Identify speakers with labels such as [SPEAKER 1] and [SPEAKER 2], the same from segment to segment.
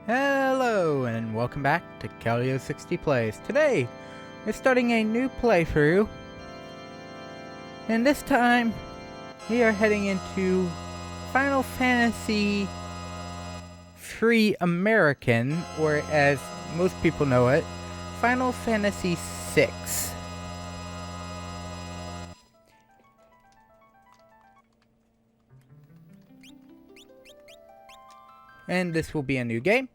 [SPEAKER 1] Hello and welcome back to Calio 60 Plays. Today, we're starting a new playthrough, and this time, we are heading into Final Fantasy Free American, or as most people know it, Final Fantasy VI. And this will be a new game.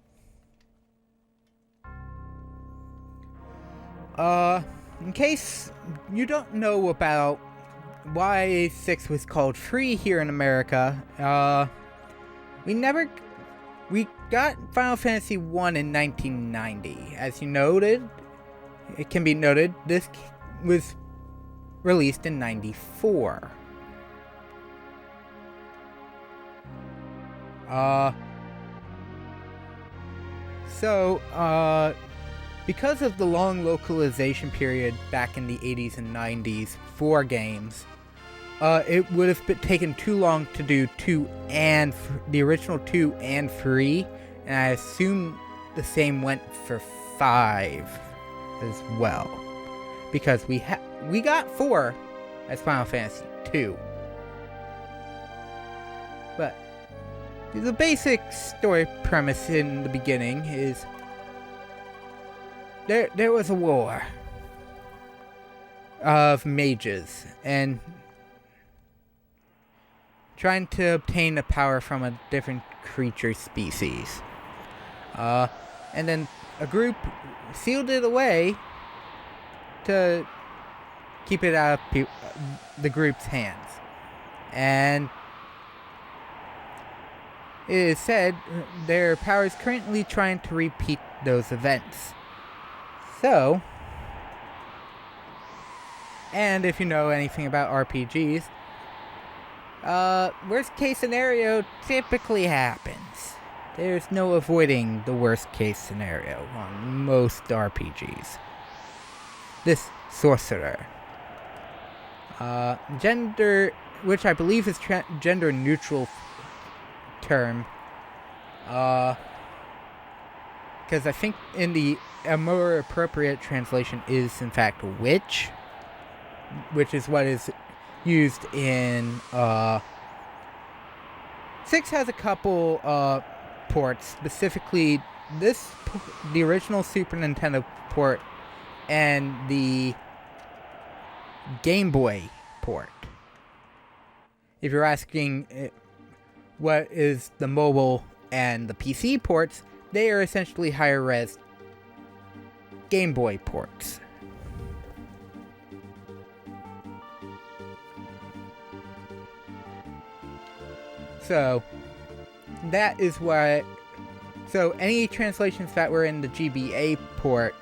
[SPEAKER 1] In case you don't know about why 6 was called free here in America, we got Final Fantasy 1 in 1990. As you noted, it can be noted, this was released in 94. Because of the long localization period back in the 80s and 90s for games, it would have taken too long to do the original 2 and 3, and I assume the same went for 5 as well. Because we got 4 as Final Fantasy 2. But the basic story premise in the beginning is there was a war of mages and trying to obtain a power from a different creature species. And then a group sealed it away to keep it out of the group's hands. And it is said their power is currently trying to repeat those events. So, and if you know anything about RPGs, worst case scenario typically happens. There's no avoiding the worst case scenario on most RPGs. This sorcerer. Gender, which I believe is gender neutral term, because I think a more appropriate translation is in fact witch, which is what is used in 6 has a couple ports, specifically the original Super Nintendo port and the Game Boy port. If you're asking what is the mobile and the PC ports, they are essentially higher res Game Boy ports. So, that is what... So, any translations that were in the GBA port...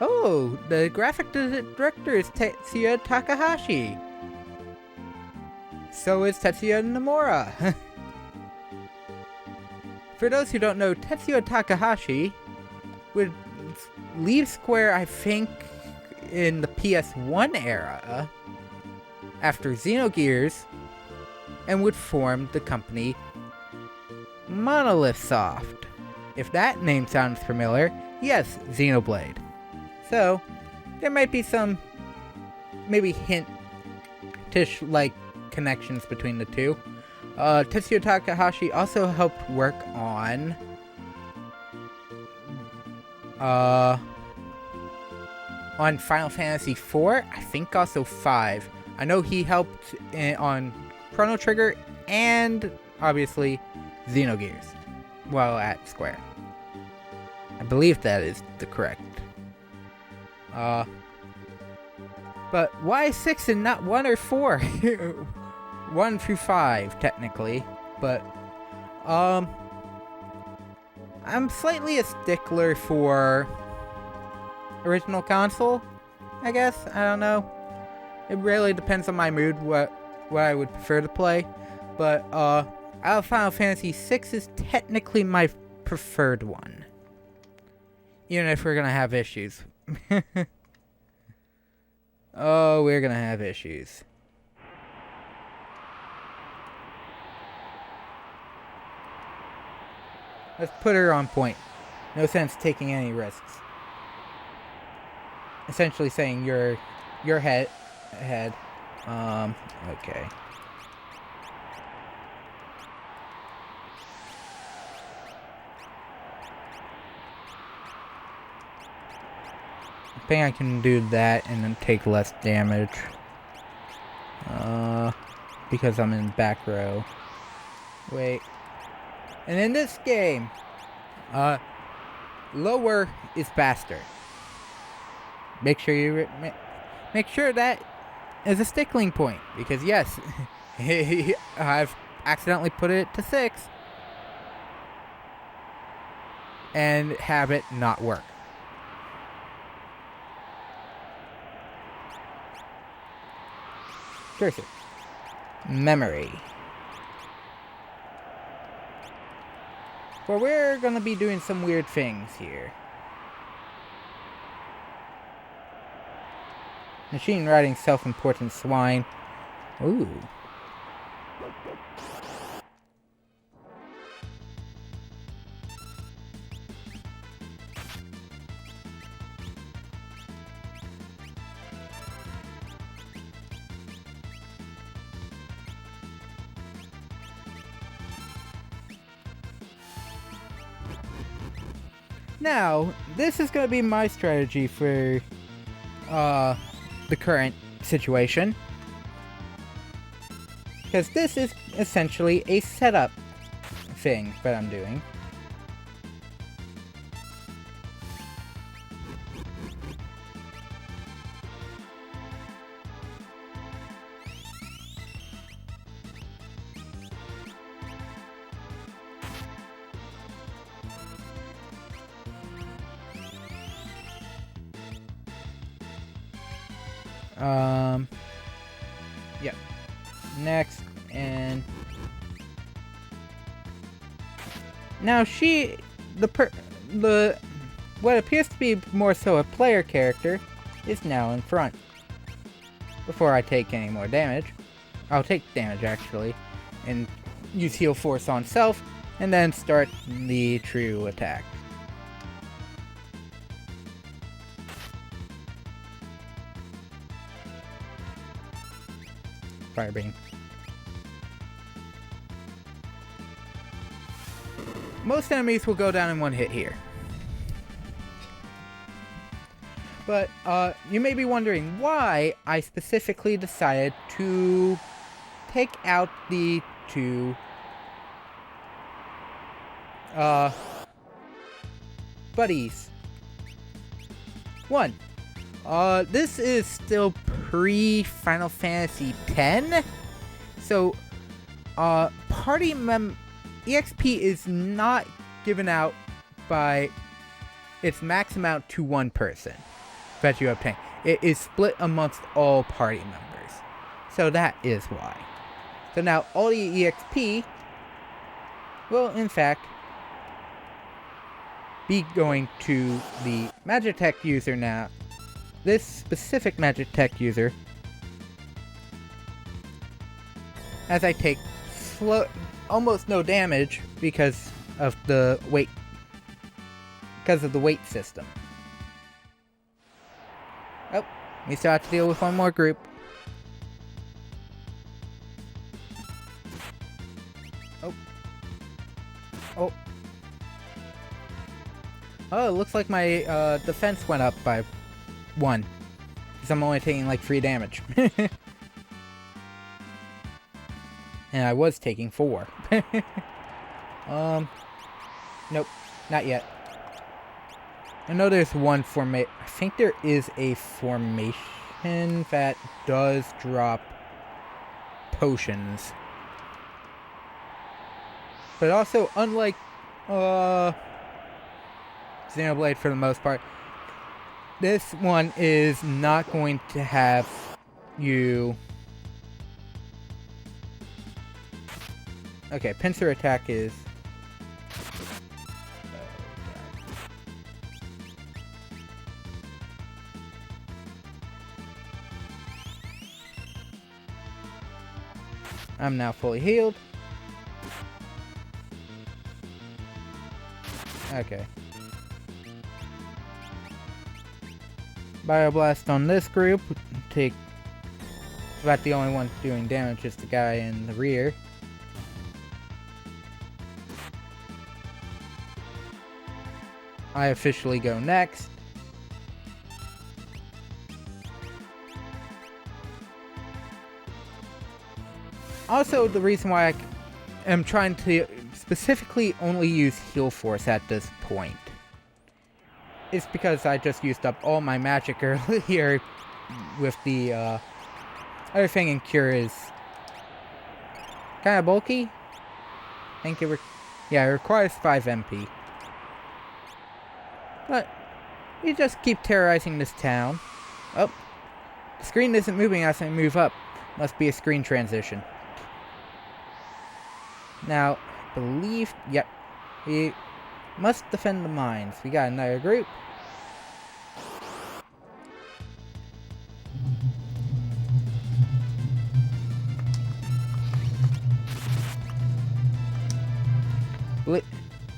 [SPEAKER 1] Oh, the graphic director is Tetsuya Takahashi. So is Tetsuya Nomura. For those who don't know, Tetsuya Takahashi would leave Square, I think, in the PS1 era, after Xenogears, and would form the company Monolith Soft. If that name sounds familiar, yes, Xenoblade. So, there might be some, maybe hint-ish, connections between the two. Tetsuya Takahashi also helped work on Final Fantasy IV, I think also 5. I know he helped on Chrono Trigger and obviously Xenogears while at Square. I believe that is the correct. But why 6 and not 1 or 4? 1 through 5, technically. But, I'm slightly a stickler for original console, I guess. I don't know. It really depends on my mood, what I would prefer to play. But, out of Final Fantasy VI is technically my preferred one. Even if we're gonna have issues. Oh, we're gonna have issues. Let's put her on point. No sense taking any risks. Essentially saying your head. Okay. I think I can do that and then take less damage. Because I'm in back row. Wait. And in this game, lower is faster. Make sure you make sure that is a stickling point, because yes, I've accidentally put it to 6 and have it not work. Cursor. Memory. Well, we're gonna be doing some weird things here. Machine riding self-important swine. Ooh. Now, this is going to be my strategy for the current situation. Because this is essentially a setup thing that I'm doing. Yep. Next, and now the what appears to be more so a player character is now in front. Before I take any more damage, I'll take damage actually, and use heal force on self, and then start the true attack. Firebeam. Most enemies will go down in one hit here. But you may be wondering why I specifically decided to take out the two buddies. One, this is still pre-Final Fantasy X, so party EXP is not given out by its max amount to one person that you obtain. It is split amongst all party members, so that is why. So now all the EXP will in fact be going to the Magitech user now. This specific Magitech user, as I take almost no damage because of the weight system. Oh, we still have to deal with one more group. Oh, it looks like my defense went up by 1. Because I'm only taking like 3 damage. And I was taking 4. Nope, not yet. I know there's one formation. I think there is a formation that does drop potions. But also, unlike Xenoblade for the most part, this one is not going to have you... Okay, pincer attack is... I'm now fully healed. Okay. Bioblast on this group. Take about the only one doing damage is the guy in the rear. I officially go next. Also, the reason why I am trying to specifically only use Heal Force at this point is because I just used up all my magic earlier with the other thing in Cure is kind of bulky. I think it requires 5 MP. But we just keep terrorizing this town. Oh, the screen isn't moving as I move up. Must be a screen transition. Now, yep, we must defend the mines. We got another group.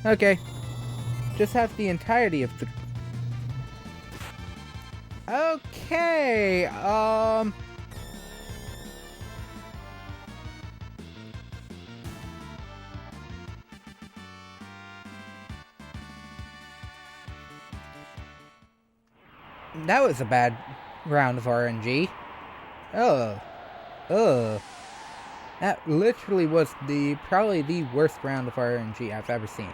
[SPEAKER 1] Okay. Just have the entirety of the... Okay, that was a bad round of RNG. That literally was probably the worst round of RNG I've ever seen.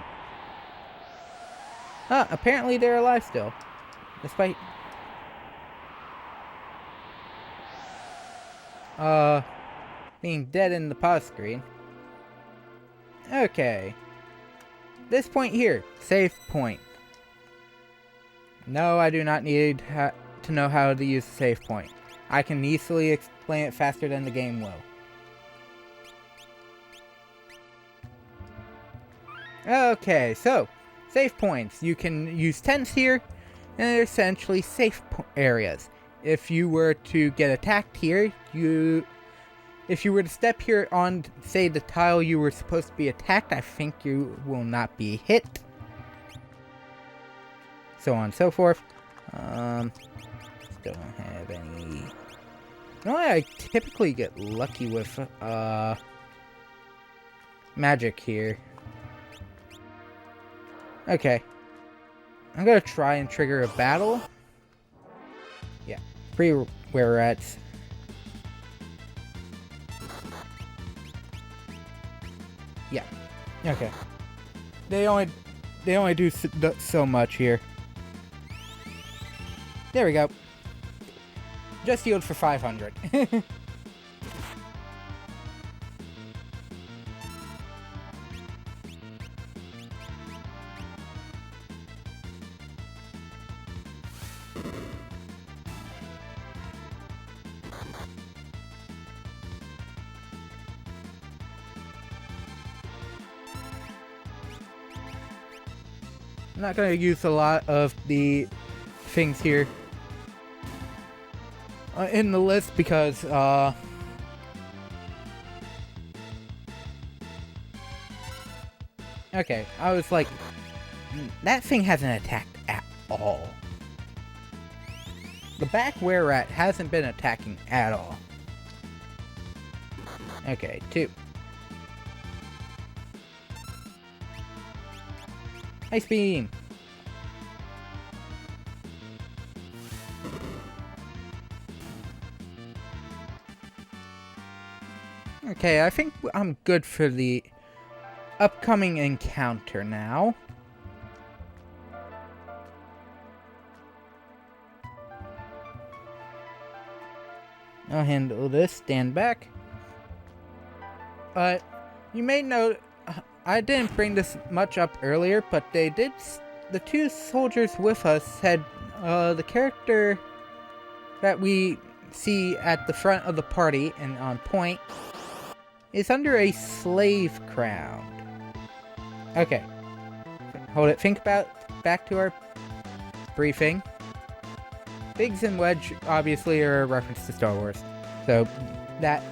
[SPEAKER 1] Apparently they're alive still. Despite... being dead in the pause screen. Okay. This point here. Save point. No, I do not need to know how to use the save point. I can easily explain it faster than the game will. Okay, so... Save points. You can use tents here, and they're essentially safe areas. If you were to get attacked here, if you were to step here on, say, the tile you were supposed to be attacked, I think you will not be hit. So on and so forth. Still don't have any... No, I typically get lucky with, magic here. Okay. I'm gonna try and trigger a battle. Yeah. Pre-were-rats. Yeah. Okay. They only do so much here. There we go. Just healed for 500. I'm not going to use a lot of the things here in the list because, okay, I was like, that thing hasn't attacked at all. The back were-rat hasn't been attacking at all. Okay, 2. Ice beam! Okay, I think I'm good for the upcoming encounter now. I'll handle this. Stand back. You may note I didn't bring this much up earlier, but they did. The 2 soldiers with us said the character that we see at the front of the party and on point is under a slave crown. Okay. Hold it. Think about back to our briefing. Biggs and Wedge obviously are a reference to Star Wars. So, that...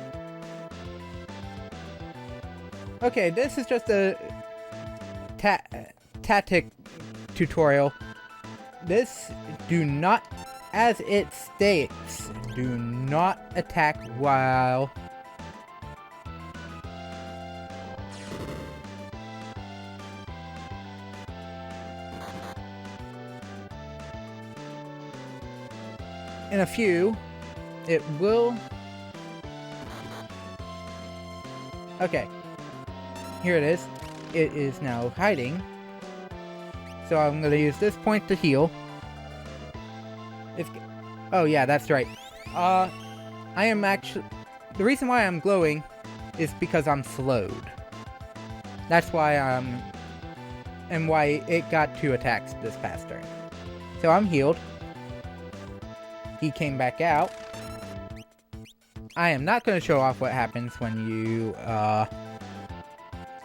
[SPEAKER 1] Okay, this is just a tactic tutorial. This, do not, as it states, do not attack while in a few, it will... Okay. Here it is. It is now hiding. So I'm gonna use this point to heal. Oh yeah, that's right. I am actually... The reason why I'm glowing is because I'm slowed. That's why I'm... And why it got 2 attacks this past turn. So I'm healed. He came back out. I am not going to show off what happens when you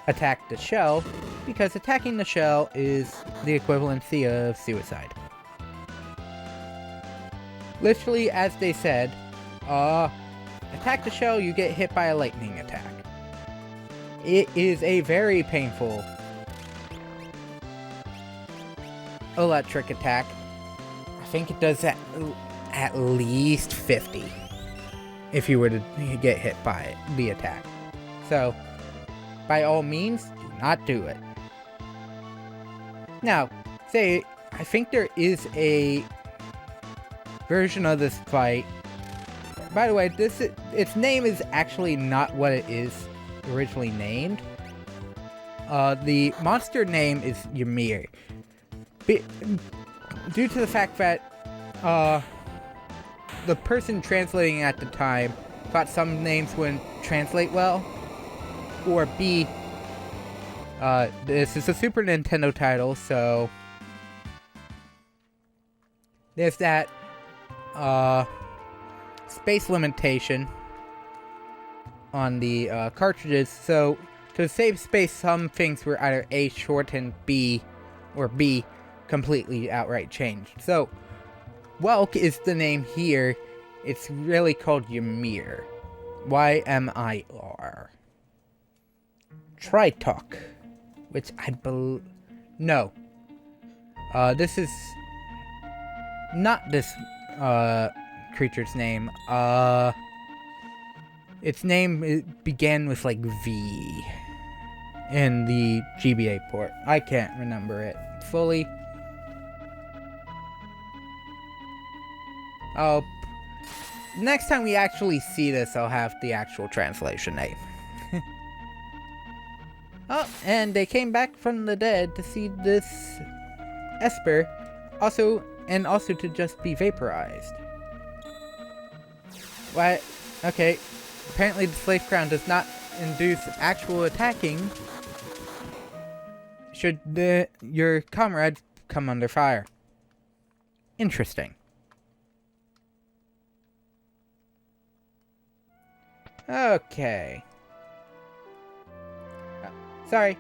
[SPEAKER 1] attack the shell, because attacking the shell is the equivalency of suicide. Literally, as they said, attack the shell, you get hit by a lightning attack. It is a very painful electric attack. I think it does at least 50 if you were to get hit by it, the attack. So, by all means, do not do it. Now, I think there is a version of this fight. By the way, its name is actually not what it is originally named. The monster name is Ymir. Due to the fact that the person translating at the time thought some names wouldn't translate well, or B, this is a Super Nintendo title, so there's that space limitation on the cartridges, so to save space, some things were either A shortened B, or B completely outright changed. So Welk is the name here. It's really called Ymir. Y-M-I-R. Tritok, which I believe... No. This is not this creature's name. Its name began with like V in the GBA port. I can't remember it fully. Oh, next time we actually see this, I'll have the actual translation name. Oh, and they came back from the dead to see this Esper, also to just be vaporized. What? Okay, apparently the Slave Crown does not induce actual attacking should your comrades come under fire. Interesting. Okay. Sorry.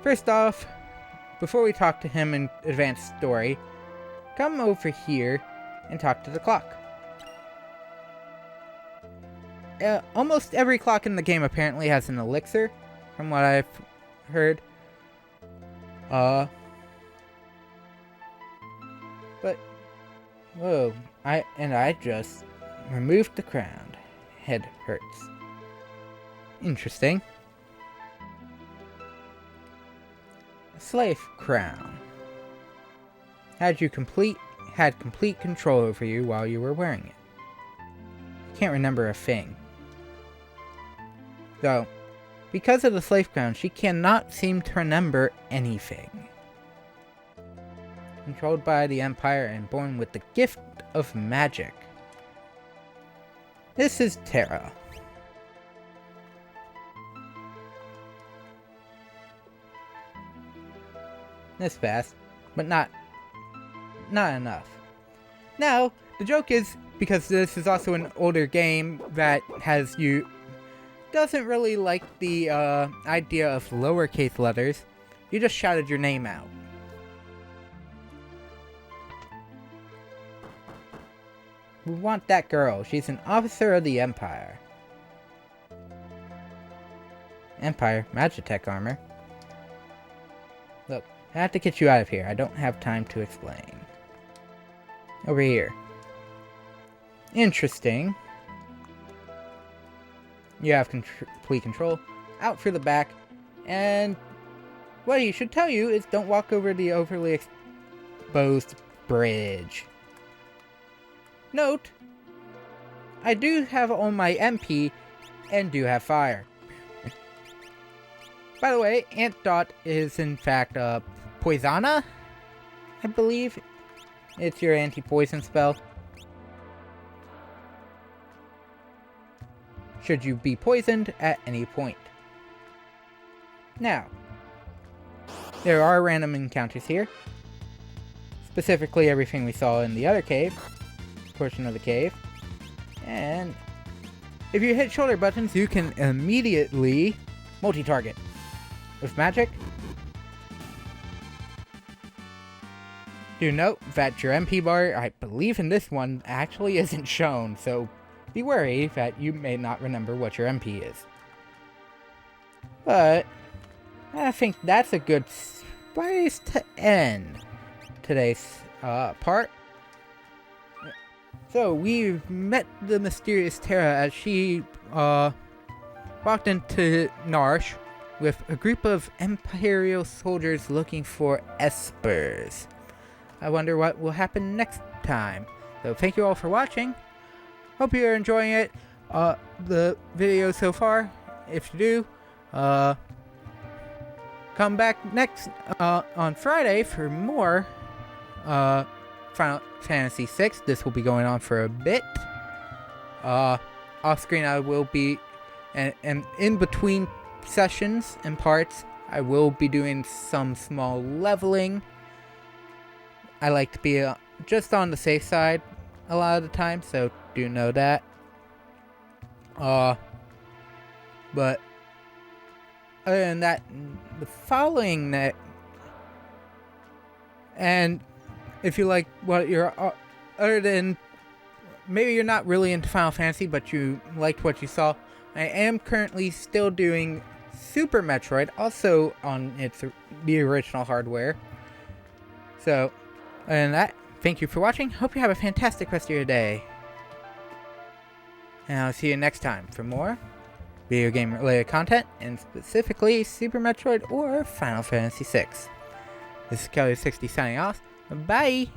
[SPEAKER 1] First off, before we talk to him in advanced story, come over here and talk to the clock. Almost every clock in the game apparently has an elixir, from what I've heard. But, whoa, I just removed the crown. Head hurts. Interesting. Slave crown. Had complete control over you while you were wearing it. I can't remember a thing. Though, because of the slave crown, she cannot seem to remember anything. Controlled by the Empire and born with the gift of magic. This is Terra. This fast, but not enough. Now, the joke is, because this is also an older game that doesn't really like the idea of lowercase letters, you just shouted your name out. We want that girl. She's an officer of the Empire. Empire, Magitech armor. Look, I have to get you out of here. I don't have time to explain. Over here. Interesting. You have complete control. Out through the back. And what he should tell you is don't walk over the overly exposed bridge. Note, I do have on my MP and do have fire. By the way, Antidote is in fact Poisona, I believe. It's your anti-poison spell. Should you be poisoned at any point. Now, there are random encounters here. Specifically everything we saw in the other cave. Portion of the cave. And if you hit shoulder buttons, you can immediately multi-target. With magic, do note that your MP bar, I believe in this one, actually isn't shown, so be wary that you may not remember what your MP is. But I think that's a good place to end today's part. So we've met the mysterious Terra as she walked into Narshe with a group of Imperial soldiers looking for espers. I wonder what will happen next time. So thank you all for watching. Hope you're enjoying it. The video so far. If you do, come back next on Friday for more Final Fantasy VI. This will be going on for a bit. Off screen I will be, and in between sessions and parts, I will be doing some small leveling. I like to be just on the safe side a lot of the time, so do know that. But other than that, the following next, and if you like what you're, other than maybe you're not really into Final Fantasy, but you liked what you saw, I am currently still doing Super Metroid, also on the original hardware. So, other than that, thank you for watching. Hope you have a fantastic rest of your day. And I'll see you next time for more video game related content, and specifically Super Metroid or Final Fantasy VI. This is Kelly60 signing off. Bye!